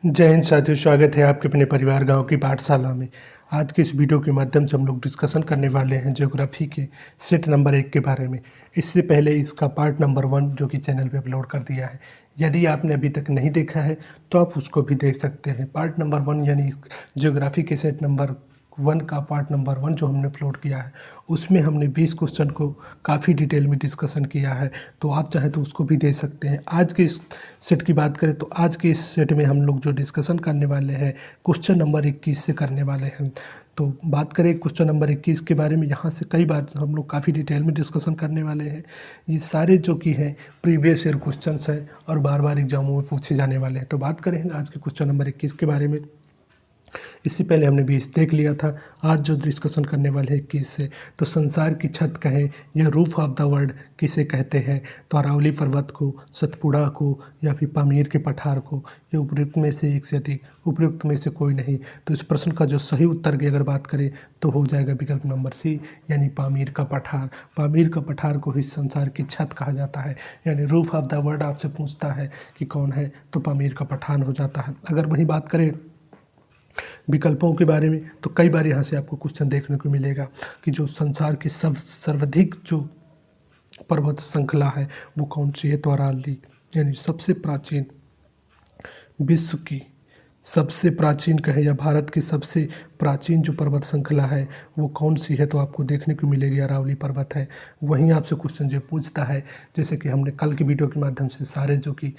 जय हिंद साथियों, स्वागत है आपके अपने परिवार गांव की पाठशाला में। आज के इस वीडियो के माध्यम से हम लोग डिस्कशन करने वाले हैं ज्योग्राफी के सेट नंबर 1 के बारे में। इससे पहले इसका पार्ट नंबर 1 जो कि चैनल पे अपलोड कर दिया है, यदि आपने अभी तक नहीं देखा है तो आप उसको भी देख सकते हैं। पार्ट नंबर 1 यानी ज्योग्राफी के सेट नंबर 1 का पार्ट नंबर 1 जो हमने अपलोड किया है, उसमें हमने 20 क्वेश्चन को काफ़ी डिटेल में डिस्कशन किया है, तो आप चाहें तो उसको भी दे सकते हैं। आज के इस सेट की बात करें तो आज के इस सेट में हम लोग जो डिस्कशन करने वाले हैं क्वेश्चन नंबर 21 से करने वाले हैं। तो बात करें क्वेश्चन नंबर 21 के बारे में, यहाँ से कई बार हम लोग काफ़ी डिटेल में डिस्कशन करने वाले हैं। ये सारे जो कि हैं प्रीवियस ईयर क्वेश्चंस हैं और बार बार एग्जामों में पूछे जाने वाले हैं। तो बात करें आज के क्वेश्चन नंबर 21 के बारे में। इससे पहले हमने 20 देख लिया था। आज जो डिस्कशन करने वाले हैं 21 से, तो संसार की छत कहें या रूफ ऑफ द वर्ल्ड किसे कहते हैं? तो अरावली पर्वत को, सतपुड़ा को, या फिर पामीर के पठार को, या उपयुक्त में से एक से अधिक, उपयुक्त में से कोई नहीं। तो इस प्रश्न का जो सही उत्तर की अगर बात करें तो हो जाएगा विकल्प नंबर सी, यानी पामीर का पठार। पामीर का पठार को ही संसार की छत कहा जाता है, यानी रूफ ऑफ द वर्ल्ड आपसे पूछता है कि कौन है, तो पामीर का पठार हो जाता है। अगर वही बात करें विकल्पों के बारे में, तो कई बार यहाँ से आपको क्वेश्चन देखने को मिलेगा कि जो संसार की सर्वाधिक जो पर्वत श्रृंखला है वो कौन सी है? तो अरावली, यानी सबसे प्राचीन, विश्व की सबसे प्राचीन कहें या भारत की सबसे प्राचीन जो पर्वत श्रृंखला है वो कौन सी है? तो आपको देखने को मिलेगी अरावली पर्वत है। वहीं आपसे क्वेश्चन जो पूछता है, जैसे कि हमने कल की वीडियो के माध्यम से सारे जो कि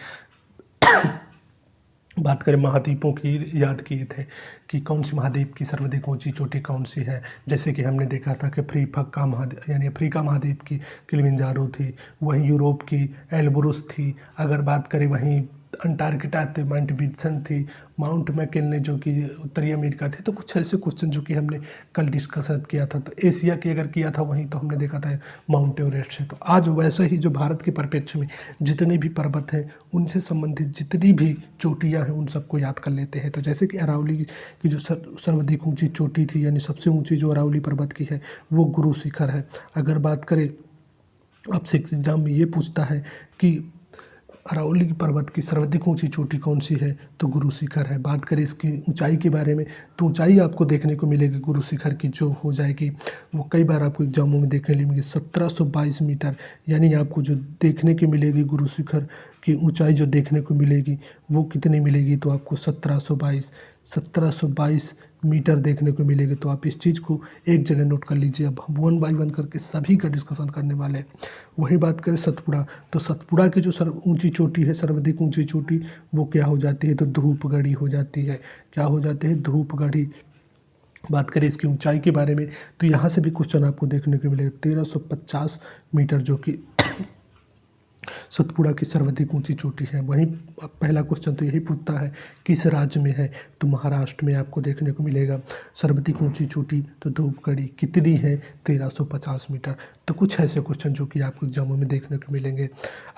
बात करें महाद्वीपों की याद किए थे कि कौन सी महाद्वीप की सर्वाधिक ऊंची चोटी कौन सी है। जैसे कि हमने देखा था कि अफ्रीका महाद्वीप यानी अफ्रीका महाद्वीप की किलिमंजारो थी, वहीं यूरोप की एल्ब्रुस थी। अगर बात करें वहीं अंटार्कटिका थी, माउंट विल्सन थी, माउंट मैकिन्ले जो कि उत्तरी अमेरिका थे। तो कुछ ऐसे क्वेश्चन जो कि हमने कल डिस्कस किया था। तो एशिया की अगर किया था वहीं, तो हमने देखा था माउंट एवरेस्ट है। तो आज वैसे ही जो भारत के परिप्रेक्ष्य में जितने भी पर्वत हैं उनसे संबंधित जितनी भी चोटियां हैं उन सबको याद कर लेते हैं। तो जैसे कि अरावली की जो सर्वाधिक ऊंची चोटी थी, यानी सबसे ऊंची जो अरावली पर्वत की है वो गुरु शिखर है। अगर बात करें आपसे एग्जाम में ये पूछता है कि अरावली पर्वत की सर्वाधिक ऊंची चोटी कौन सी है, तो गुरु शिखर है। बात करें इसकी ऊंचाई के बारे में, तो ऊंचाई आपको देखने को मिलेगी गुरु शिखर की जो हो जाएगी, वो कई बार आपको एग्जामों में देखने मिलेगी 1722 मीटर। यानी आपको जो देखने की मिलेगी गुरु शिखर की ऊंचाई जो देखने को मिलेगी वो कितनी मिलेगी? तो आपको 1722 मीटर देखने को मिलेगी। तो आप इस चीज़ को एक जगह नोट कर लीजिए। अब हम 1 बाय 1 करके सभी का डिस्कशन करने वाले हैं। वही बात करें सतपुड़ा, तो सतपुड़ा की जो ऊंची चोटी है, सर्वाधिक ऊंची चोटी, वो क्या हो जाती है? तो धूपगढ़ी हो जाती है। क्या हो जाती है? धूपगढ़ी। बात करें इसकी ऊंचाई के बारे में, तो यहाँ से भी क्वेश्चन आपको देखने को मिलेगा 1350 मीटर, जो कि सतपुड़ा की सर्वाधिक ऊंची चोटी है। वहीं पहला क्वेश्चन तो यही पूछता है किस राज्य में है, तो महाराष्ट्र में आपको देखने को मिलेगा सर्वाधिक ऊंची चोटी। तो धूपगढ़ी कितनी है? 1350 मीटर। तो कुछ ऐसे क्वेश्चन जो कि आपको एग्जामों में देखने को मिलेंगे।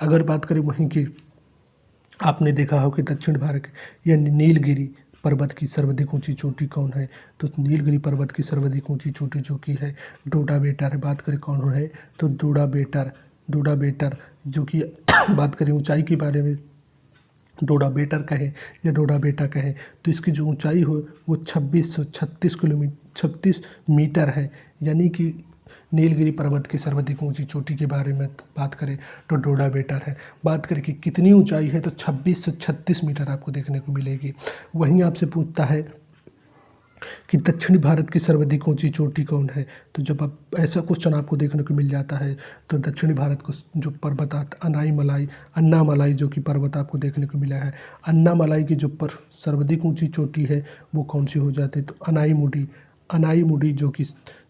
अगर बात करें वहीं की, आपने देखा हो कि दक्षिण भारत यानी नीलगिरी पर्वत की सर्वाधिक ऊंची चोटी कौन है? तो नीलगिरी पर्वत की सर्वाधिक ऊंची चोटी जो कि है डोडा बेटर है। बात करें कौन है, तो डोडा बेटर जो कि बात करें ऊंचाई के बारे में, डोडा बेटर कहें या डोडा बेटा कहें, तो इसकी जो ऊंचाई हो वो 2636 मीटर है। यानी कि नीलगिरी पर्वत की सर्वाधिक ऊंची चोटी के बारे में बात करें तो डोडा बेटर है। बात करें कि कितनी ऊंचाई है, तो 2636 मीटर आपको देखने को मिलेगी। वहीं आपसे पूछता है कि दक्षिणी भारत की सर्वाधिक ऊंची चोटी कौन है। तो जब आप ऐसा क्वेश्चन आपको देखने को मिल जाता है, तो दक्षिणी भारत को जो पर्वत अन्नामलाई जो कि पर्वत आपको देखने को मिला है, अन्नामलाई की जो सर्वाधिक ऊंची चोटी है वो कौन सी हो जाती है? तो अनाईमुडी जो कि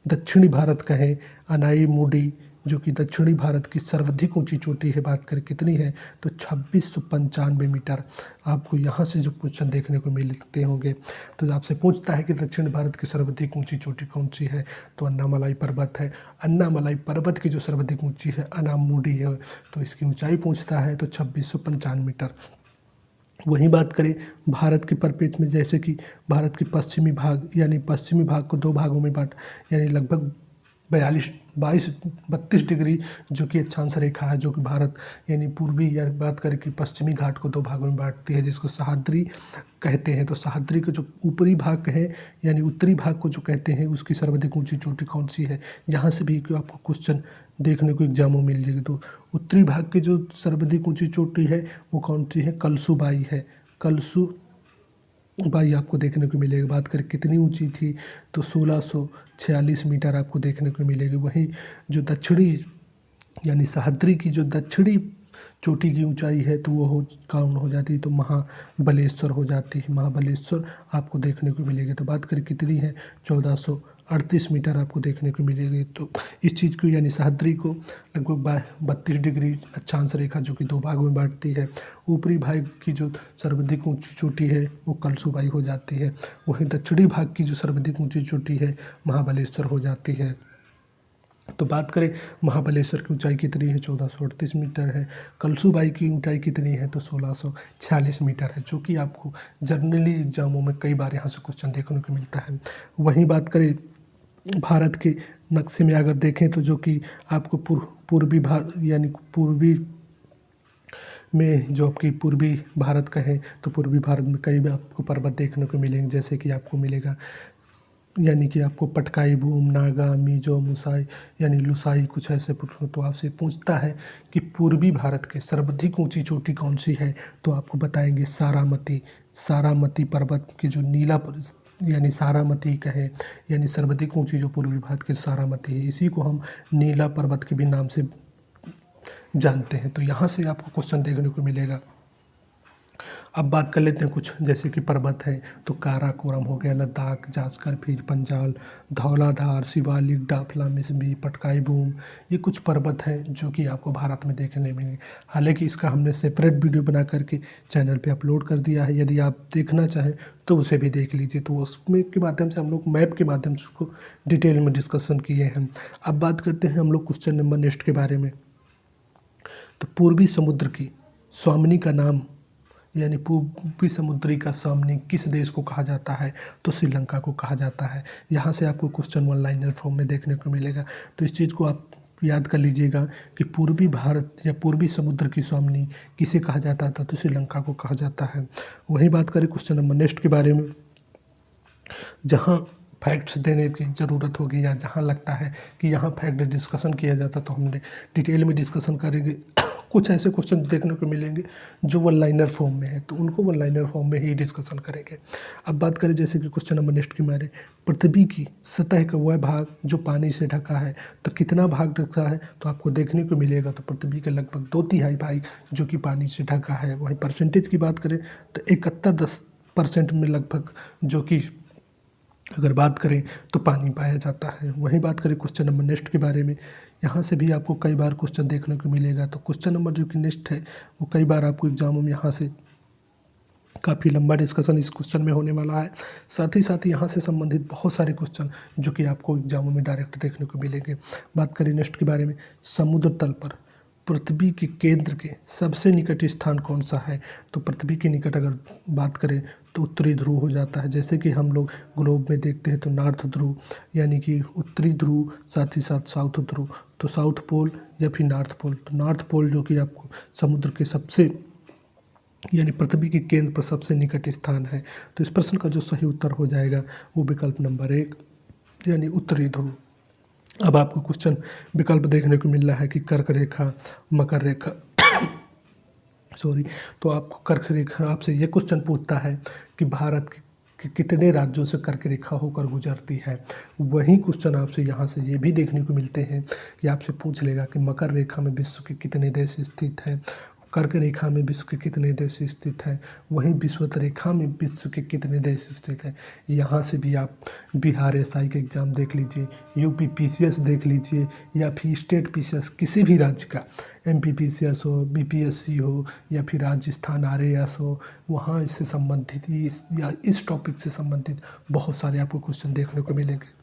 दक्षिणी भारत का है, अनाईमुडी जो कि दक्षिणी भारत की सर्वाधिक ऊंची चोटी है। बात करें कितनी है, तो 2695 मीटर। आपको यहाँ से जो क्वेश्चन देखने को मिलते होंगे, तो आपसे पूछता है कि दक्षिण भारत की सर्वाधिक ऊंची चोटी कौन सी है, तो अन्नामलाई पर्वत है। अन्नामलाई पर्वत की जो सर्वाधिक ऊंची है अनामुडी है, तो इसकी ऊंचाई पूछता है तो 2695 मीटर। वहीं बात करें भारत के परिप्रेक्ष्य में, जैसे कि भारत के पश्चिमी भाग, यानी पश्चिमी भाग को दो भागों में बांट, यानी लगभग 32 डिग्री जो कि अक्षांश रेखा है, जो कि भारत यानी पूर्वी या बात करें कि पश्चिमी घाट को दो भागों में बांटती है, जिसको सह्याद्री कहते हैं। तो सह्याद्री का जो ऊपरी भाग है यानी उत्तरी भाग को जो कहते हैं, उसकी सर्वाधिक ऊंची चोटी कौन सी है। यहाँ से भी आपको क्वेश्चन देखने को एग्जाम में मिल जाएगी। तो उत्तरी भाग की जो सर्वाधिक ऊंची चोटी है वो कौन सी है, कलसुबाई है। कलसुबाई आपको देखने को मिलेगी। बात करें कितनी ऊंची थी, तो 1646 मीटर आपको देखने को मिलेगी। वहीं जो दक्षिणी यानी सह्याद्री की जो दक्षिणी चोटी की ऊंचाई है तो वो कौन हो जाती है, तो महाबलेश्वर हो जाती है। महाबलेश्वर आपको देखने को मिलेगी। तो बात करें कितनी है, 1438 मीटर आपको देखने को मिलेगी। तो इस चीज़ को यानी सह्याद्री को लगभग 32 डिग्री अक्षांश रेखा जो कि दो भागों में बांटती है। ऊपरी भाग की जो सर्वाधिक ऊंची चोटी है वो कलसुबाई हो जाती है। वहीं दक्षिणी भाग की जो सर्वाधिक ऊंची चोटी है महाबलेश्वर हो जाती है। तो बात करें महाबलेश्वर की ऊंचाई कितनी है, 1438 मीटर है। कलसुबाई की ऊंचाई कितनी है, तो 1646 मीटर है, जो कि आपको जनरली एग्जामों में कई बार यहाँ से क्वेश्चन देखने को मिलता है। वहीं बात करें भारत के नक्शे में अगर देखें तो जो कि आपको पूर्वी भारत यानी पूर्वी में जो आपकी पूर्वी भारत का है, तो पूर्वी भारत में कई भी आपको पर्वत देखने को मिलेंगे, जैसे कि आपको मिलेगा यानी कि आपको पटकाई भूम, नागा, मिजो, मुसाई यानी लुसाई, कुछ ऐसे तो आपसे पूछता है कि पूर्वी भारत के सर्वाधिक ऊंची चोटी कौन सी है, तो आपको बताएंगे सारामती। सारामती पर्वत की जो यानी सारामती का है, यानी सर्वाधिक ऊंची जो पूर्वी भारत के सारामती है, इसी को हम नीला पर्वत के भी नाम से जानते हैं। तो यहाँ से आपको क्वेश्चन देखने को मिलेगा। अब बात कर लेते हैं कुछ, जैसे कि पर्वत है तो काराकोरम हो गया, लद्दाख, जास्कर, पीर पंजाल, धौलाधार, शिवालिक, डाफला, मिसबी, पटकाई बूम, ये कुछ पर्वत हैं जो कि आपको भारत में देखने मिलेंगे। हालांकि इसका हमने सेपरेट वीडियो बना करके चैनल पे अपलोड कर दिया है, यदि आप देखना चाहें तो उसे भी देख लीजिए। तो उसमें के माध्यम से हम लोग मैप के माध्यम से उसको डिटेल में डिस्कशन किए हैं। अब बात करते हैं हम लोग क्वेश्चन नंबर नेक्स्ट के बारे में। तो पूर्वी समुद्र की स्वामिनी का नाम यानी पूर्वी समुद्री का स्वामिनी किस देश को कहा जाता है, तो श्रीलंका को कहा जाता है। यहाँ से आपको क्वेश्चन वन लाइनर फॉर्म में देखने को मिलेगा। तो इस चीज़ को आप याद कर लीजिएगा कि पूर्वी भारत या पूर्वी समुद्र की स्वामिनी किसे कहा जाता था, तो श्रीलंका को कहा जाता है। वहीं बात करें क्वेश्चन नंबर नेक्स्ट के बारे में, जहाँ फैक्ट्स देने की ज़रूरत होगी या जहाँ लगता है कि यहाँ फैक्ट डिस्कशन किया जाता तो हमने डिटेल में डिस्कशन करेंगे। कुछ ऐसे क्वेश्चन देखने को मिलेंगे जो वन लाइनर फॉर्म में है, तो उनको वन लाइनर फॉर्म में ही डिस्कशन करेंगे। अब बात करें जैसे कि क्वेश्चन नंबर नेक्स्ट की मारे, पृथ्वी की सतह का वह भाग जो पानी से ढका है, तो कितना भाग ढका है, तो आपको देखने को मिलेगा तो पृथ्वी के लगभग 2/3 भाग जो कि पानी से ढका है। वहीं परसेंटेज की बात करें तो 71% में लगभग जो कि अगर बात करें तो पानी पाया जाता है। वहीं बात करें क्वेश्चन नंबर नेक्स्ट के बारे में, यहाँ से भी आपको कई बार क्वेश्चन देखने को मिलेगा। तो क्वेश्चन नंबर जो कि नेक्स्ट है वो कई बार आपको एग्जामों में यहाँ से काफ़ी लंबा डिस्कशन इस क्वेश्चन में होने वाला है। साथ ही यहाँ से संबंधित बहुत सारे क्वेश्चन जो कि आपको एग्जामों में डायरेक्ट देखने को मिलेंगे। बात करें नेक्स्ट के बारे में, समुद्र तल पर पृथ्वी के केंद्र के सबसे निकट स्थान कौन सा है, तो पृथ्वी के निकट अगर बात करें तो उत्तरी ध्रुव हो जाता है। जैसे कि हम लोग ग्लोब में देखते हैं तो नॉर्थ ध्रुव यानी कि उत्तरी ध्रुव, साथ ही साथ साउथ ध्रुव, तो साउथ पोल या फिर नॉर्थ पोल। तो नॉर्थ पोल जो कि आपको समुद्र के सबसे यानी पृथ्वी के केंद्र पर सबसे निकट स्थान है। तो इस प्रश्न का जो सही उत्तर हो जाएगा वो विकल्प नंबर 1 यानी उत्तरी ध्रुव। अब आपको क्वेश्चन विकल्प देखने को मिल रहा है कि कर्क रेखा, मकर रेखा तो आपको कर्क रेखा आपसे ये क्वेश्चन पूछता है कि भारत के कितने राज्यों से कर्क रेखा होकर गुजरती है। वही क्वेश्चन आपसे यहाँ से ये भी देखने को मिलते हैं कि आपसे पूछ लेगा कि मकर रेखा में विश्व के कितने देश स्थित हैं, कर्क रेखा में विश्व के कितने देश स्थित हैं, वहीं विषुवत रेखा में विश्व के कितने देश स्थित हैं। यहाँ से भी आप बिहार एसआई का एग्ज़ाम देख लीजिए, यूपी पीसीएस देख लीजिए, या फिर स्टेट पीसीएस किसी भी राज्य का, एमपी पीसीएस हो, बीपीएससी हो, या फिर राजस्थान आरएएस हो, वहाँ इससे संबंधित या इस टॉपिक से संबंधित बहुत सारे आपको क्वेश्चन देखने को मिलेंगे।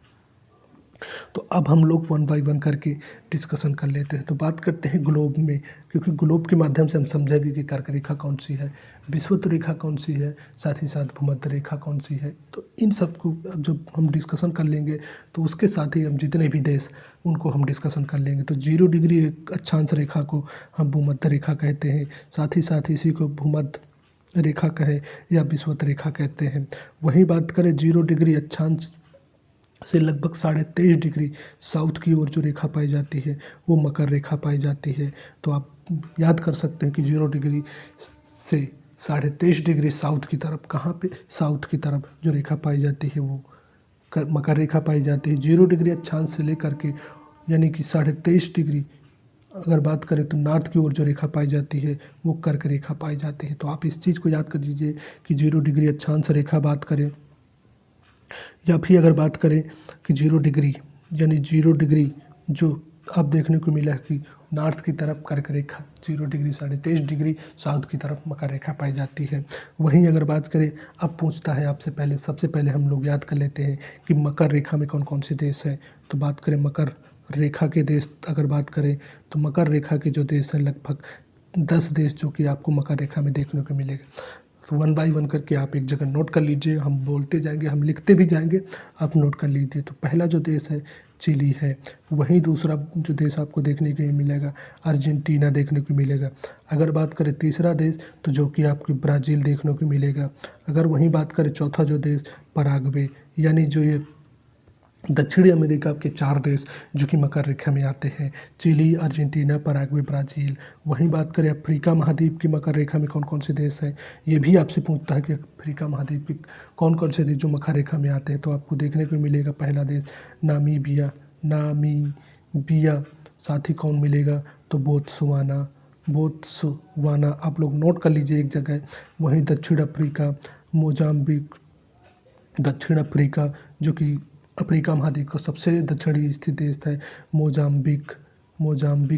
तो अब हम लोग वन बाय वन करके डिस्कशन कर लेते हैं। तो बात करते हैं ग्लोब में, क्योंकि ग्लोब के माध्यम से हम समझेंगे कि कर्क रेखा कौन सी है, विषुवत रेखा कौन सी है, साथ ही साथ भूमध्य रेखा कौन सी है। तो इन सब को अब जब हम डिस्कशन कर लेंगे तो उसके साथ ही हम जितने भी देश उनको हम डिस्कशन कर लेंगे। तो 0 डिग्री अक्षांश रेखा को हम भूमध्य रेखा कहते हैं, साथ ही इसी को भूमध्य रेखा कहे या विषुवत रेखा कहते हैं। वहीं बात करें 0 डिग्री अक्षांश से लगभग 23.5 डिग्री साउथ की ओर जो रेखा पाई जाती है वो मकर रेखा पाई जाती है। तो आप याद कर सकते हैं कि 0 डिग्री से 23.5 डिग्री साउथ की तरफ, कहाँ पे, साउथ की तरफ जो रेखा पाई जाती है वो मकर रेखा पाई जाती है। 0 डिग्री अक्षांश से लेकर के यानी कि 23.5 डिग्री अगर बात करें तो नॉर्थ की ओर जो रेखा पाई जाती है वो कर्क रेखा पाई जाती है। तो आप इस चीज़ को याद कर लीजिए कि 0 डिग्री अक्षांश रेखा बात करें या फिर अगर बात करें कि 0 डिग्री यानी 0 डिग्री जो अब देखने को मिला है कि नॉर्थ की तरफ कर्क रेखा, 0 डिग्री 23.5 डिग्री साउथ की तरफ मकर रेखा पाई जाती है। वहीं अगर बात करें, अब पूछता है आपसे पहले, सबसे पहले हम लोग याद कर लेते हैं कि मकर रेखा में कौन कौन से देश हैं। तो बात करें मकर रेखा के देश, अगर बात करें तो मकर रेखा के जो देश हैं लगभग 10 देश जो कि आपको मकर रेखा में देखने को मिलेगा। तो वन बाय वन करके आप एक जगह नोट कर लीजिए, हम बोलते जाएंगे, हम लिखते भी जाएंगे, आप नोट कर लीजिए। तो पहला जो देश है चिली है। वहीं दूसरा जो देश आपको देखने को मिलेगा अर्जेंटीना देखने को मिलेगा। अगर बात करें तीसरा देश तो जो कि आपको ब्राज़ील देखने को मिलेगा। अगर वहीं बात करें चौथा जो देश पराग्वे, यानी जो ये दक्षिणी अमेरिका के 4 देश जो कि मकर रेखा में आते हैं, चिली, अर्जेंटीना, पराग्वे, ब्राज़ील। वहीं बात करें अफ्रीका महाद्वीप की मकर रेखा में कौन कौन से देश हैं, ये भी आपसे पूछता है कि अफ्रीका महाद्वीप के कौन कौन से देश जो मकर रेखा में आते हैं। तो आपको देखने को मिलेगा पहला देश नामीबिया, साथ ही कौन मिलेगा तो बोत्सवाना आप लोग नोट कर लीजिए एक जगह। वहीं दक्षिण अफ्रीका, मोजाम्बिक, दक्षिण अफ्रीका जो कि अफ्रीका महाद्वीप का सबसे दक्षिणी स्थित देश है, मोजाम्बिक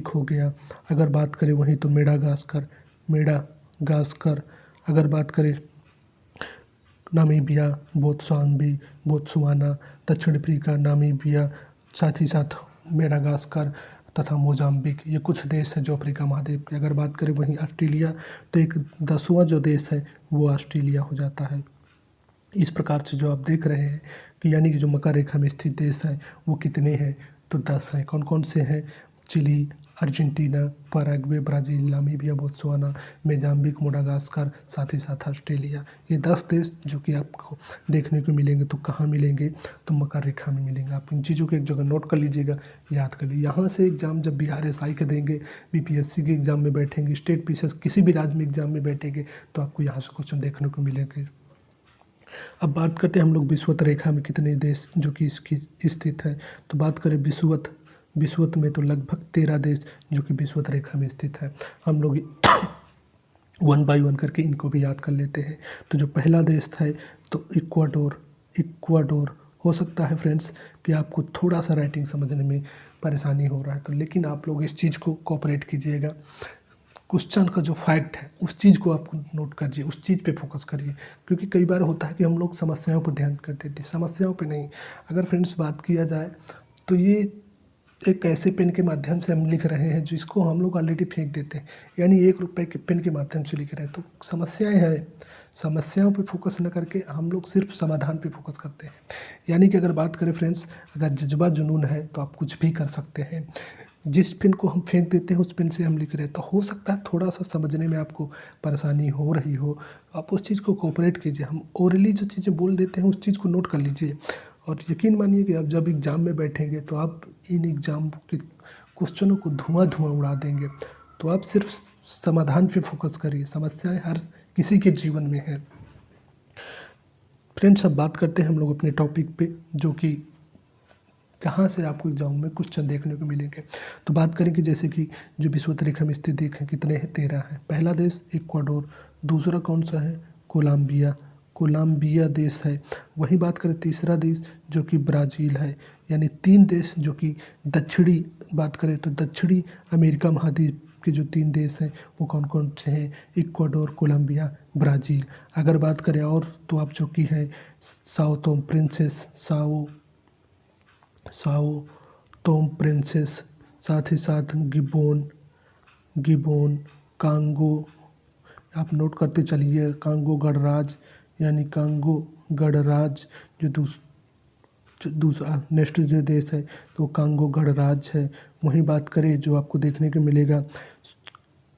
हो गया। अगर बात करें वहीं तो मेडागास्कर। अगर बात करें नामीबिया, बोत्सवाना, दक्षिण अफ्रीका, नामीबिया, साथ ही साथ मेडागास्कर तथा मोजाम्बिक, ये कुछ देश हैं जो अफ्रीका महाद्वीप के। अगर बात करें वहीं ऑस्ट्रेलिया, तो एक 10वां जो देश है वो ऑस्ट्रेलिया हो जाता है। इस प्रकार से जो आप देख रहे हैं कि यानी कि जो मकर रेखा में स्थित देश हैं वो कितने हैं, तो 10 हैं। कौन कौन से हैं, Chile, Argentina, Paraguay, Brazil, Namibia, Botswana, Mozambique, Madagascar, साथ ही साथ ऑस्ट्रेलिया। ये 10 देश जो कि आपको देखने को मिलेंगे। तो कहाँ मिलेंगे, तो मकर रेखा में मिलेंगे। आप इन चीज़ों को एक जगह नोट कर लीजिएगा, याद कर लीजिए। यहाँ से एग्ज़ाम जब BRSI के देंगे, BPSC के एग्ज़ाम में बैठेंगे, स्टेट PCS किसी भी राज्य में एग्ज़ाम में बैठेंगे तो आपको यहाँ से क्वेश्चन देखने को मिलेंगे। अब बात करते हैं हम लोग विषुवत रेखा में कितने देश जो कि इसकी स्थित है। तो बात करें विषुवत में तो लगभग 13 देश जो कि विषुवत रेखा में स्थित है। हम लोग वन बाय वन करके इनको भी याद कर लेते हैं। तो जो पहला देश है तो इक्वाडोर। हो सकता है फ्रेंड्स कि आपको थोड़ा सा राइटिंग समझने में परेशानी हो रहा है, तो लेकिन आप लोग इस चीज़ को कोऑपरेट कीजिएगा। क्वेश्चन का जो फैक्ट है उस चीज़ को आप नोट करिए, उस चीज़ पे फोकस करिए। क्योंकि कई बार होता है कि हम लोग समस्याओं पर ध्यान करते थे, समस्याओं पे नहीं। अगर फ्रेंड्स बात किया जाए तो ये एक ऐसे पेन के माध्यम से हम लिख रहे हैं जिसको हम लोग ऑलरेडी फेंक देते हैं, यानी 1 रुपये के पेन के माध्यम से लिख रहे हैं। तो समस्याएं हैं, समस्याओं पे फोकस न करके हम लोग सिर्फ समाधान पे फोकस करते हैं। यानी कि अगर बात करें फ्रेंड्स, अगर जज्बा जुनून है तो आप कुछ भी कर सकते हैं। जिस पेन को हम फेंक देते हैं उस पेन से हम लिख रहे हैं, तो हो सकता है थोड़ा सा समझने में आपको परेशानी हो रही हो, आप उस चीज़ को कोऑपरेट कीजिए। हम ओरली जो चीज़ें बोल देते हैं उस चीज़ को नोट कर लीजिए, और यकीन मानिए कि आप जब एग्ज़ाम में बैठेंगे तो आप इन एग्ज़ाम के क्वेश्चनों को धुआं उड़ा देंगे। तो आप सिर्फ समाधान पे फोकस करिए, समस्याएं हर किसी के जीवन में है। फ्रेंड्स, अब बात करते हैं हम लोग अपने टॉपिक पे, जो कि जहाँ से आपको एग्जाम में क्वेश्चन देखने को मिलेंगे। तो बात करें कि जैसे कि जो विषुवत रेखा में स्थित देश हैं कितने हैं, 13 हैं। पहला देश इक्वाडोर, दूसरा कौन सा है, कोलंबिया देश है। वहीं बात करें तीसरा देश जो कि ब्राज़ील है। यानी 3 देश जो कि बात करें तो दक्षिणी अमेरिका महाद्वीप के जो 3 देश हैं वो कौन कौन से हैं, इक्वाडोर, कोलंबिया, ब्राज़ील। अगर बात करें और तो आप जो कि है साओ साओ टोम प्रिंसेस, साथ ही साथ गिबोन, कांगो, आप नोट करते चलिए, कांगो गणराज्य यानी कांगो गणराज्य जो दूसरा नेक्स्ट जो देश है तो कांगो गणराज्य है। वहीं बात करें जो आपको देखने को मिलेगा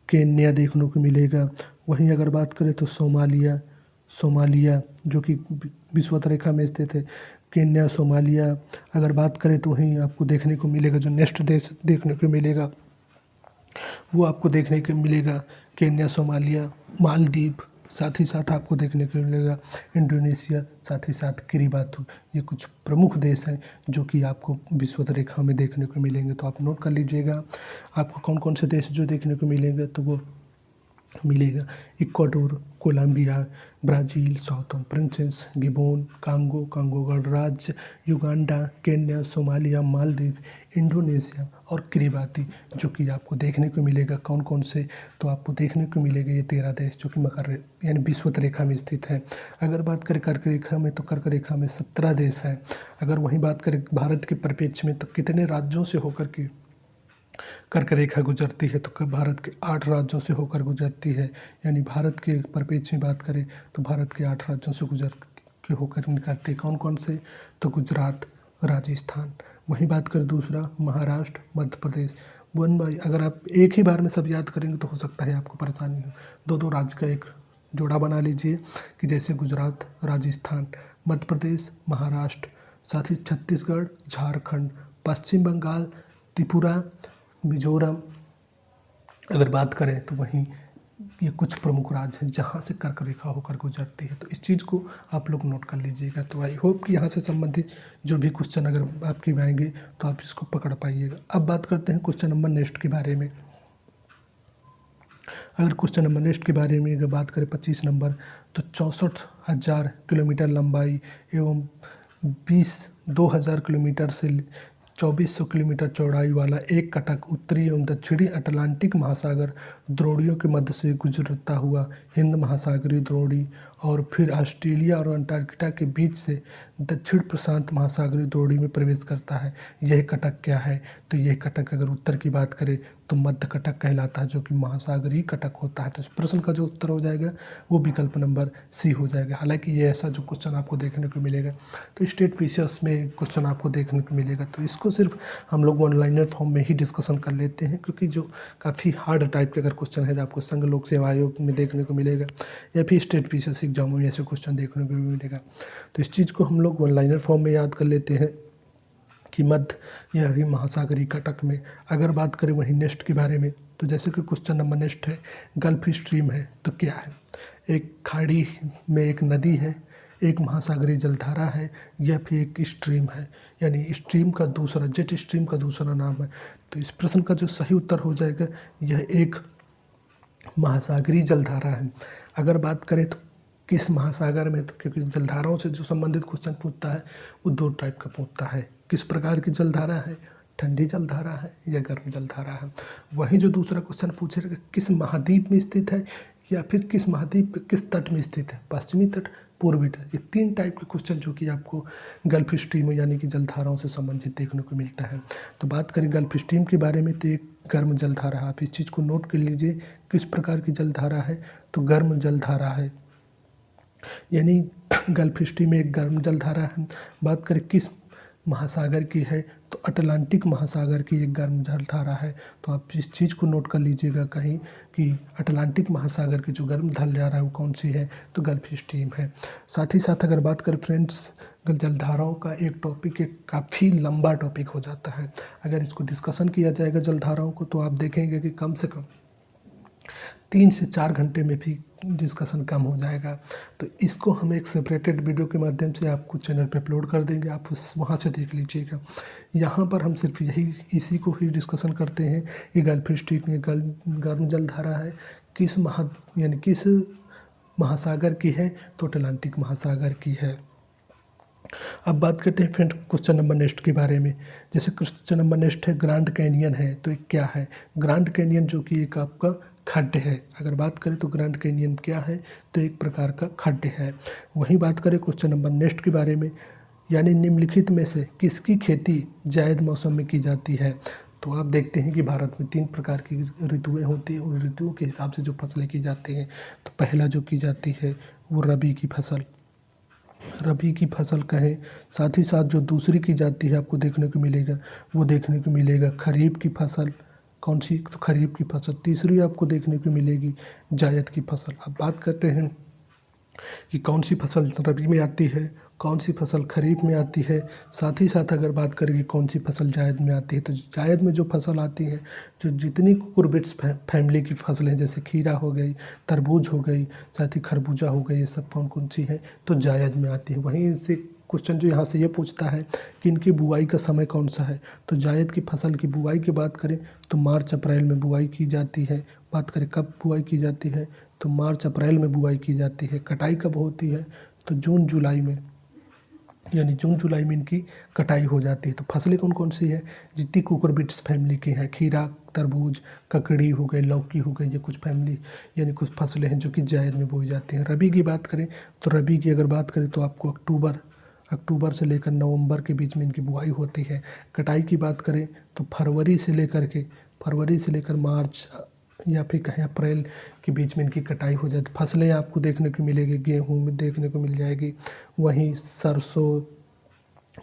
केन्या देखने को मिलेगा। वहीं अगर बात करें तो सोमालिया जो कि विषुवत रेखा में स्थित है, केन्या सोमालिया। अगर बात करें तो वहीं आपको देखने को मिलेगा जो नेक्स्ट देश देखने को मिलेगा वो आपको देखने को मिलेगा केन्या सोमालिया मालदीव, साथ ही साथ आपको देखने को मिलेगा इंडोनेशिया, साथ ही साथ किरिबाती। ये कुछ प्रमुख देश हैं जो कि आपको विषुवत रेखा में देखने को मिलेंगे। तो आप नोट कर लीजिएगा आपको कौन कौन से देश जो देखने को मिलेंगे। तो वो मिलेगा Ecuador, Colombia, Brazil, Sao Tome Principe, Gabon, Congo गणराज्य, Uganda, Kenya, Somalia, Maldives, Indonesia और किरिबाती, जो कि आपको देखने को मिलेगा। कौन कौन से, तो आपको देखने को मिलेगा ये 13 देश जो कि मकर यानी विषुवत रेखा में स्थित है। अगर बात करें कर्क रेखा में तो कर्क रेखा में 17 देश हैं। अगर वहीं बात करें भारत के परिप्रेक्ष्य में तो कितने राज्यों से होकर के कर्क रेखा गुजरती है, तो भारत के 8 राज्यों से होकर गुजरती है। यानी भारत के परिप्रेक्ष्य में बात करें तो भारत के 8 राज्यों से गुजर के होकर निकलती है। कौन कौन से, तो गुजरात, राजस्थान। वहीं बात करें दूसरा महाराष्ट्र, मध्य प्रदेश। वन बाई अगर आप एक ही बार में सब याद करेंगे तो हो सकता है आपको परेशानी हो। दो दो राज्य का एक जोड़ा बना लीजिए कि जैसे गुजरात, राजस्थान, मध्य प्रदेश, महाराष्ट्र, साथ ही छत्तीसगढ़, झारखंड, पश्चिम बंगाल, त्रिपुरा, मिजोरम। अगर बात करें तो वहीं ये कुछ प्रमुख राज्य हैं जहाँ से कर्क रेखा होकर गुजरती है। तो इस चीज़ को आप लोग नोट कर लीजिएगा। तो आई होप कि यहाँ से संबंधित जो भी क्वेश्चन अगर आपके आएंगे तो आप इसको पकड़ पाइएगा। अब बात करते हैं क्वेश्चन नंबर नेक्स्ट के बारे में। अगर क्वेश्चन नंबर नेक्स्ट के बारे में अगर बात करें 25 नंबर, तो 64,000 किलोमीटर लंबाई एवं 2,000 किलोमीटर से 2,400 किलोमीटर चौड़ाई वाला एक कटक उत्तरी एवं दक्षिणी अटलांटिक महासागर द्रोणियों के मध्य से गुजरता हुआ हिंद महासागरीय द्रोणी और फिर ऑस्ट्रेलिया और अंटार्कटिका के बीच से दक्षिण प्रशांत महासागरीय द्रोणी में प्रवेश करता है। यह कटक क्या है, तो यह कटक अगर उत्तर की बात करें तो मध्य कटक कहलाता है, जो कि महासागरीय कटक होता है। तो इस प्रश्न का जो उत्तर हो जाएगा वो विकल्प नंबर सी हो जाएगा। हालांकि ये ऐसा जो क्वेश्चन आपको देखने को मिलेगा तो स्टेट पीसीएस में क्वेश्चन आपको देखने को मिलेगा, तो इसको सिर्फ हम लोग ऑनलाइनर फॉर्म में ही डिस्कशन कर लेते हैं, क्योंकि जो काफ़ी हार्ड टाइप के अगर क्वेश्चन है जो आपको संघ लोक सेवा आयोग में देखने को मिलेगा या फिर स्टेट पीसीएस एग्जामों में ऐसे क्वेश्चन देखने को मिलेगा, तो इस चीज़ को हम लोग ऑनलाइनर फॉर्म में याद कर लेते हैं कि मध्य या महासागरीय कटक में। अगर बात करें वहीं नेक्स्ट के बारे में, तो जैसे कि क्वेश्चन नंबर नेक्स्ट है गल्फ स्ट्रीम है, तो क्या है, एक खाड़ी में एक नदी है, एक महासागरीय जलधारा है या फिर एक स्ट्रीम है, यानी स्ट्रीम का दूसरा, जेट स्ट्रीम का दूसरा नाम है। तो इस प्रश्न का जो सही उत्तर हो जाएगा यह एक महासागरीय जलधारा है। अगर बात करें तो किस महासागर में, तो क्योंकि जलधाराओं से जो संबंधित क्वेश्चन पूछता है वो 2 टाइप का पूछता है, किस प्रकार की जलधारा है, ठंडी जलधारा है या गर्म जलधारा है। वहीं जो दूसरा क्वेश्चन पूछेगा किस महाद्वीप में स्थित है या फिर किस महाद्वीप किस तट में स्थित है, पश्चिमी तट, पूर्वी तट। ये 3 टाइप के क्वेश्चन जो कि आपको गल्फ स्ट्रीम यानी कि जलधाराओं से संबंधित देखने को मिलता है। तो बात करें गल्फ स्ट्रीम के बारे में तो एक गर्म जलधारा, आप इस चीज़ को नोट कर लीजिए किस प्रकार की जलधारा है, तो गर्म जलधारा है, यानी गल्फ स्ट्रीम में एक गर्म जलधारा है। बात करें किस महासागर की है, तो अटलांटिक महासागर की एक गर्म जलधारा है। तो आप इस चीज़ को नोट कर लीजिएगा कहीं कि अटलांटिक महासागर की जो गर्म जलधारा है वो कौन सी है, तो गल्फ स्ट्रीम है। साथ ही साथ अगर बात करें फ्रेंड्स, जलधाराओं का एक टॉपिक एक काफ़ी लंबा टॉपिक हो जाता है। अगर इसको डिस्कशन किया जाएगा जलधाराओं को तो आप देखेंगे कि कम से कम 3 से 4 घंटे में भी डिस्कशन कम हो जाएगा। तो इसको हम एक सेपरेटेड वीडियो के माध्यम से आपको चैनल पे अपलोड कर देंगे, आप वहाँ से देख लीजिएगा। यहाँ पर हम सिर्फ इसी को ही डिस्कशन करते हैं कि गल्फ स्ट्रीम में गर्म जलधारा है, किस महासागर की है, तो अटलांटिक महासागर की है। अब बात करते हैं फ्रेंड क्वेश्चन नंबर नेक्स्ट के बारे में। जैसे क्वेश्चन नंबर नेक्स्ट है ग्रैंड कैनियन है, तो ये क्या है, ग्रैंड कैनियन जो कि एक आपका खड्ड है। अगर बात करें तो ग्रैंड कैनियन क्या है, तो एक प्रकार का खड्ड है। वहीं बात करें क्वेश्चन नंबर नेक्स्ट के बारे में, यानी निम्नलिखित में से किसकी खेती जायद मौसम में की जाती है। तो आप देखते हैं कि भारत में 3 प्रकार की ऋतुएं होती हैं, उन ऋतुओं के हिसाब से जो फसलें की जाती हैं। तो पहला जो की जाती है वो रबी की फसल कहें। साथ ही साथ जो दूसरी की जाती है आपको देखने को मिलेगा खरीफ की फसल। कौन सी? तो खरीफ की फसल। तीसरी आपको देखने को मिलेगी जायद की फसल। अब बात करते हैं कि कौन सी फसल रबी में आती है, कौन सी फसल खरीफ में आती है। साथ ही साथ अगर बात करें कि कौन सी फसल जायद में आती है, तो जायद में जो फसल आती है, जो जितनी कुकुरबिट्स फैमिली की फसलें जैसे खीरा हो गई, तरबूज हो गई, साथ ही खरबूजा हो गई, ये सब कौन कौन सी हैं तो जायद में आती है। वहीं से क्वेश्चन जो यहाँ से ये पूछता है कि इनकी बुआई का समय कौन सा है। तो जायद की फसल की बुआई की बात करें तो मार्च अप्रैल में बुआई की जाती है। बात करें कब बुआई की जाती है, तो मार्च अप्रैल में बुआई की जाती है। कटाई कब होती है, तो जून जुलाई में, यानी जून जुलाई में इनकी कटाई हो जाती है। तो फसलें कौन कौन सी है, जितनी कुकुरबिट्स फैमिली की हैं, खीरा, तरबूज, ककड़ी हो गई, लौकी हो गई, ये कुछ फैमिली यानी कुछ फसलें हैं जो कि जायद में बोई जाती हैं। रबी की बात करें तो रबी की अगर बात करें तो आपको अक्टूबर से लेकर नवंबर के बीच में इनकी बुआई होती है। कटाई की बात करें तो फरवरी से लेकर मार्च या फिर कहें अप्रैल के बीच में इनकी कटाई हो जाती। फसलें आपको देखने को मिलेगी, गेहूँ में देखने को मिल जाएगी, वहीं सरसों,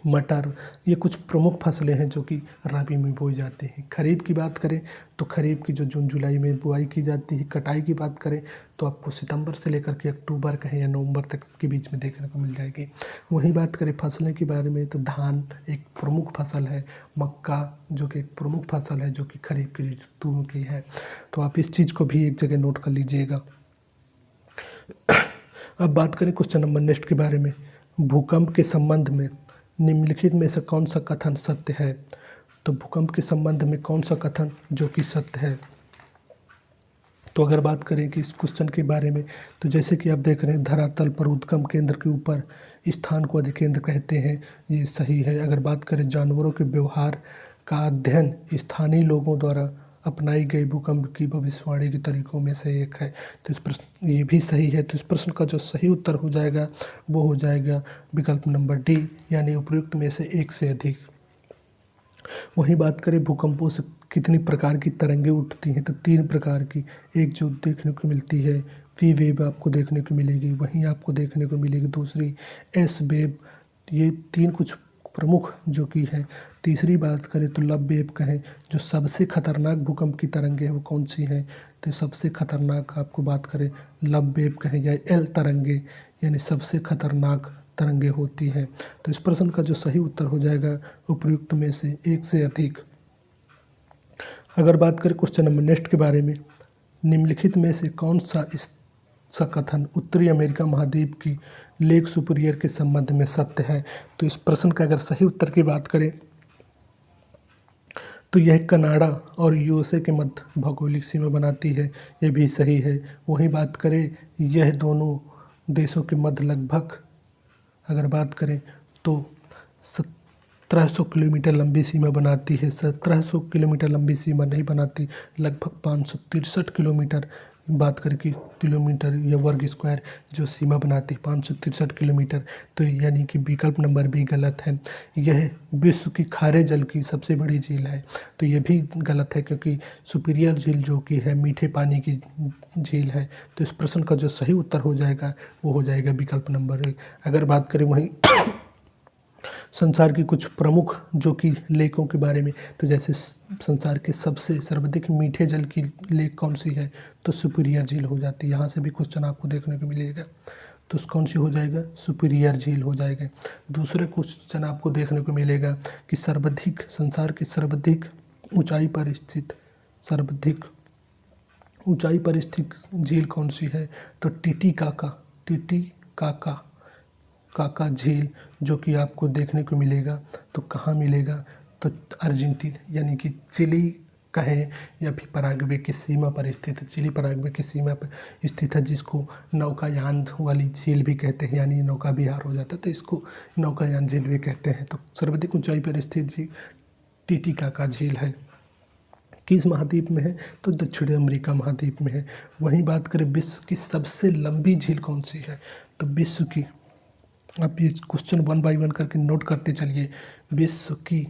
मटर, ये कुछ प्रमुख फसलें हैं जो कि रबी में बोई जाती हैं। खरीफ की बात करें तो खरीफ की जो जून जुलाई में बुआई की जाती है। कटाई की बात करें तो आपको सितंबर से लेकर के अक्टूबर कहें या नवंबर तक के बीच में देखने को मिल जाएगी। वहीं बात करें फसलें के बारे में तो धान एक प्रमुख फसल है, मक्का जो कि एक प्रमुख फसल है जो कि खरीफ की ऋतुओं की है। तो आप इस चीज़ को भी एक जगह नोट कर लीजिएगा। अब बात करें क्वेश्चन नंबर नेक्स्ट के बारे में, भूकंप के संबंध में निम्नलिखित में से कौन सा कथन सत्य है। तो भूकंप के संबंध में कौन सा कथन जो कि सत्य है। तो अगर बात करें कि इस क्वेश्चन के बारे में, तो जैसे कि आप देख रहे हैं धरातल पर उद्गम केंद्र के ऊपर स्थान को अधिकेंद्र कहते हैं, ये सही है। अगर बात करें जानवरों के व्यवहार का अध्ययन स्थानीय लोगों द्वारा अपनाई गई भूकंप की भविष्यवाणी के तरीकों में से एक है, तो इस प्रश्न ये भी सही है। तो इस प्रश्न का जो सही उत्तर हो जाएगा वो हो जाएगा विकल्प नंबर डी, यानी उपयुक्त में से एक से अधिक। वहीं बात करें भूकंपों से कितनी प्रकार की तरंगें उठती हैं, तो 3 प्रकार की। एक जो देखने को मिलती है वी वेव आपको देखने को मिलेगी, वहीं आपको देखने को मिलेगी दूसरी एस वेव। ये 3 कुछ प्रमुख जो कि है। तीसरी बात करें तो लब वेव कहें, जो सबसे खतरनाक भूकंप की तरंगें हैं वो कौन सी हैं, तो सबसे खतरनाक आपको बात करें लब वेव कहें या एल तरंगे, यानी सबसे खतरनाक तरंगे होती हैं। तो इस प्रश्न का जो सही उत्तर हो जाएगा उपयुक्त में से एक से अधिक। अगर बात करें क्वेश्चन नंबर नेक्स्ट के बारे में, निम्नलिखित में से कौन सा कथन उत्तरी अमेरिका महाद्वीप की लेक सुपीरियर के संबंध में सत्य है। तो इस प्रश्न का अगर सही उत्तर की बात करें तो यह कनाडा और यूएसए के मध्य भौगोलिक सीमा बनाती है, यह भी सही है। वहीं बात करें यह दोनों देशों के मध्य लगभग अगर बात करें तो 1700 किलोमीटर लंबी सीमा बनाती है। 1700 किलोमीटर लंबी सीमा नहीं बनाती, लगभग 563 किलोमीटर बात करें कि किलोमीटर या वर्ग स्क्वायर जो सीमा बनाती है 563 किलोमीटर। तो यानी कि विकल्प नंबर बी गलत है। यह विश्व की खारे जल की सबसे बड़ी झील है, तो यह भी गलत है क्योंकि सुपीरियर झील जो कि है मीठे पानी की झील है। तो इस प्रश्न का जो सही उत्तर हो जाएगा वो हो जाएगा विकल्प नंबर 1। अगर बात करें वहीं संसार की कुछ प्रमुख जो कि लेकों के बारे में, तो जैसे संसार के सबसे सर्वाधिक मीठे जल की लेक कौन सी है, तो सुपीरियर झील हो जाती है। यहाँ से भी क्वेश्चन आपको देखने को मिलेगा, तो कौन सी हो जाएगा, सुपीरियर झील हो जाएगा। दूसरा क्वेश्चन आपको देखने को मिलेगा कि संसार की सर्वाधिक ऊंचाई पर स्थित झील कौन सी है, तो टीटीकाका झील जो कि आपको देखने को मिलेगा, तो कहाँ मिलेगा, तो अर्जेंटीना यानी कि चिली कहें या फिर पराग्वे की सीमा पर स्थित है। चिली पराग्वे की सीमा पर स्थित है, जिसको नौकायान वाली झील भी कहते हैं, यानी नौका विहार हो जाता है, तो इसको नौकायान झील भी कहते हैं। तो सर्वाधिक ऊंचाई पर स्थित झील टीटीकाका झील है। किस महाद्वीप में है, तो दक्षिण अमेरिका महाद्वीप में है। वहीं बात करें विश्व की सबसे लंबी झील कौन सी है, तो विश्व की आप ये क्वेश्चन 1 बाय 1 करके नोट करते चलिए। विश्व की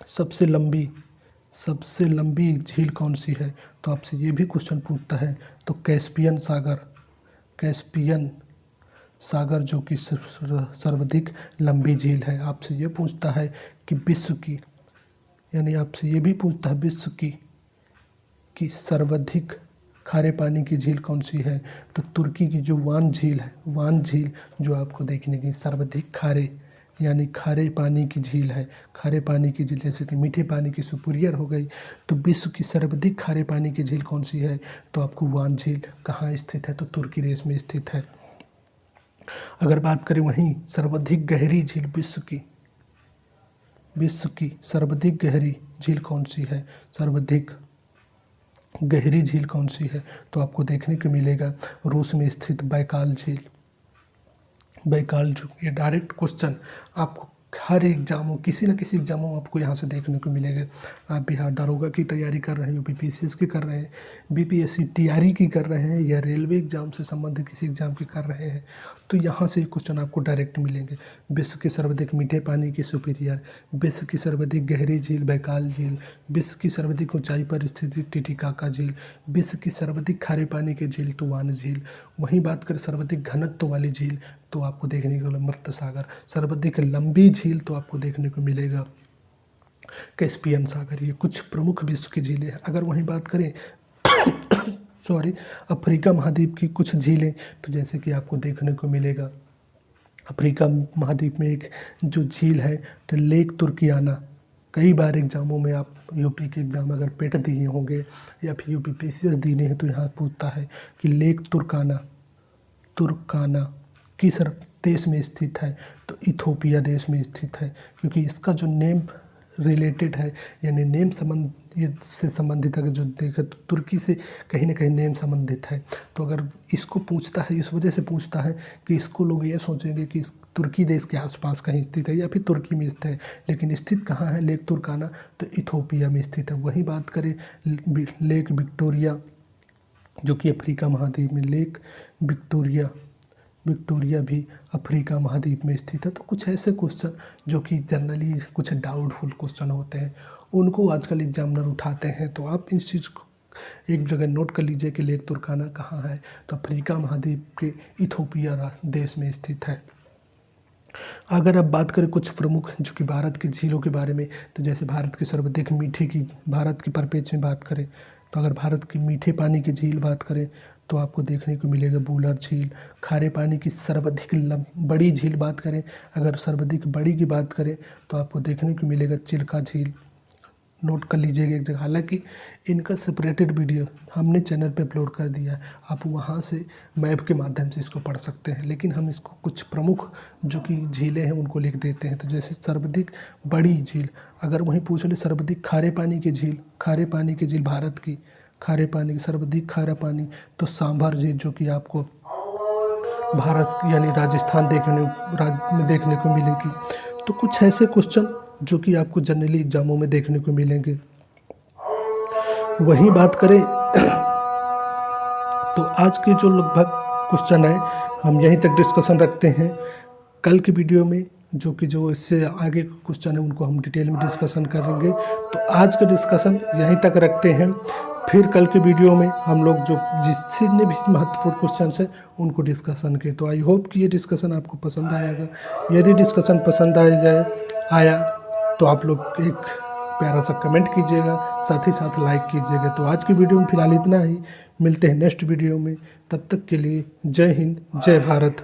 सबसे लंबी झील कौन सी है? तो आपसे ये भी क्वेश्चन पूछता है। तो कैस्पियन सागर जो कि सर्वाधिक लंबी झील है। आपसे ये पूछता है कि विश्व की, यानी आपसे ये भी पूछता है विश्व की सर्वाधिक खारे पानी की झील कौन सी है? तो तुर्की की जो वान झील जो आपको देखने की सर्वाधिक खारे यानी खारे पानी की झील है। खारे पानी की झील जैसे कि मीठे पानी की सुपीरियर हो गई। तो विश्व की सर्वाधिक खारे पानी की झील कौन सी है? तो आपको वान झील कहाँ स्थित है? तो तुर्की देश में स्थित है। अगर बात करें वहीं सर्वाधिक गहरी झील, विश्व की सर्वाधिक गहरी झील कौन सी है? सर्वाधिक गहरी झील कौन सी है? तो आपको देखने को मिलेगा रूस में स्थित बैकाल झील। ये डायरेक्ट क्वेश्चन आपको हर एग्जामों, किसी न किसी एग्जामों में आपको यहाँ से देखने को मिलेगा। आप बिहार दारोगा की तैयारी कर रहे हैं, यूपीपीसीएस की कर रहे हैं, बीपीएससी टीआरई की कर रहे हैं, या रेलवे एग्जाम से संबंधित किसी एग्जाम की कर रहे हैं, तो यहाँ से क्वेश्चन आपको डायरेक्ट मिलेंगे। विश्व के सर्वाधिक मीठे पानी की सुपीरियर, विश्व की सर्वाधिक गहरी झील बैकाल झील, विश्व की सर्वाधिक ऊंचाई पर स्थित टिटिकाका झील, विश्व की सर्वाधिक खारे पानी की झील तुवान झील। वहीं बात करें सर्वाधिक घनत्व वाली झील, तो आपको देखने को मिलेगा मर्त सागर। सर्वाधिक लंबी झील तो आपको देखने को मिलेगा कैस्पियन सागर। ये कुछ प्रमुख विश्व की झीलें हैं। अगर वहीं बात करें अफ्रीका महाद्वीप की कुछ झीलें, तो जैसे कि आपको देखने को मिलेगा अफ्रीका महाद्वीप में एक जो झील है तो लेक तुर्कियाना। कई बार एग्जामों में आप यूपी के एग्ज़ाम अगर पेट दिए होंगे या फिर यूपीपीसीएस दिए हैं, तो यहाँ पूछता है कि लेक तुर्काना किस देश में स्थित है? तो इथोपिया देश में स्थित है, क्योंकि इसका जो नेम रिलेटेड है, यानी नेम से संबंधित अगर जो देखें तो तुर्की से कहीं ना कहीं नेम संबंधित है। तो अगर इसको पूछता है, इस वजह से पूछता है कि इसको लोग ये सोचेंगे कि इस तुर्की देश के आसपास कहीं स्थित है या फिर तुर्की में स्थित है, लेकिन स्थित कहाँ है लेक तुर्काना? तो इथोपिया में स्थित है। वहीं बात करें लेक विक्टोरिया जो कि अफ्रीका महाद्वीप में, लेक विक्टोरिया भी अफ्रीका महाद्वीप में स्थित है। तो कुछ ऐसे क्वेश्चन जो कि जनरली कुछ डाउटफुल क्वेश्चन होते हैं, उनको आजकल एग्जामिनर उठाते हैं। तो आप इस चीज़ को एक जगह नोट कर लीजिए कि लेक तुर्काना कहाँ है? तो अफ्रीका महाद्वीप के इथोपिया देश में स्थित है। अगर अब बात करें कुछ प्रमुख जो कि भारत की झीलों के बारे में, तो जैसे भारत की सर्वाधिक मीठी की, भारत के परिप्रेक्ष्य में बात करें तो अगर भारत की मीठे पानी की झील बात करें तो आपको देखने को मिलेगा बूलर झील। खारे पानी की सर्वाधिक बड़ी झील बात करें, अगर सर्वाधिक बड़ी की बात करें तो आपको देखने को मिलेगा चिल्का झील। नोट कर लीजिएगा एक जगह। हालांकि इनका सेपरेटेड वीडियो हमने चैनल पे अपलोड कर दिया है, आप वहाँ से मैप के माध्यम से इसको पढ़ सकते हैं, लेकिन हम इसको कुछ प्रमुख जो कि झीलें हैं उनको लिख देते हैं। तो जैसे सर्वाधिक बड़ी झील, अगर वहीं पूछ ले सर्वाधिक खारे पानी की झील भारत की खारे पानी की सर्वाधिक खारा पानी, तो सांभर झील जो कि आपको भारत यानी राजस्थान में देखने को मिलेगी। तो कुछ ऐसे क्वेश्चन जो कि आपको जनरली एग्जामों में देखने को मिलेंगे। वहीं बात करें तो आज के जो लगभग क्वेश्चन है हम यहीं तक डिस्कशन रखते हैं। कल की वीडियो में जो इससे आगे क्वेश्चन है उनको हम डिटेल में डिस्कशन करेंगे। तो आज का डिस्कशन यहीं तक रखते हैं, फिर कल के वीडियो में हम लोग जो जितने भी महत्वपूर्ण क्वेश्चन हैं उनको डिस्कशन करें। तो आई होप कि ये डिस्कशन आपको पसंद आएगा। यदि डिस्कशन पसंद आया तो आप लोग एक प्यारा सा कमेंट कीजिएगा, साथ ही साथ लाइक कीजिएगा। तो आज की वीडियो में फिलहाल इतना ही, मिलते हैं नेक्स्ट वीडियो में। तब तक के लिए जय हिंद, जय भारत।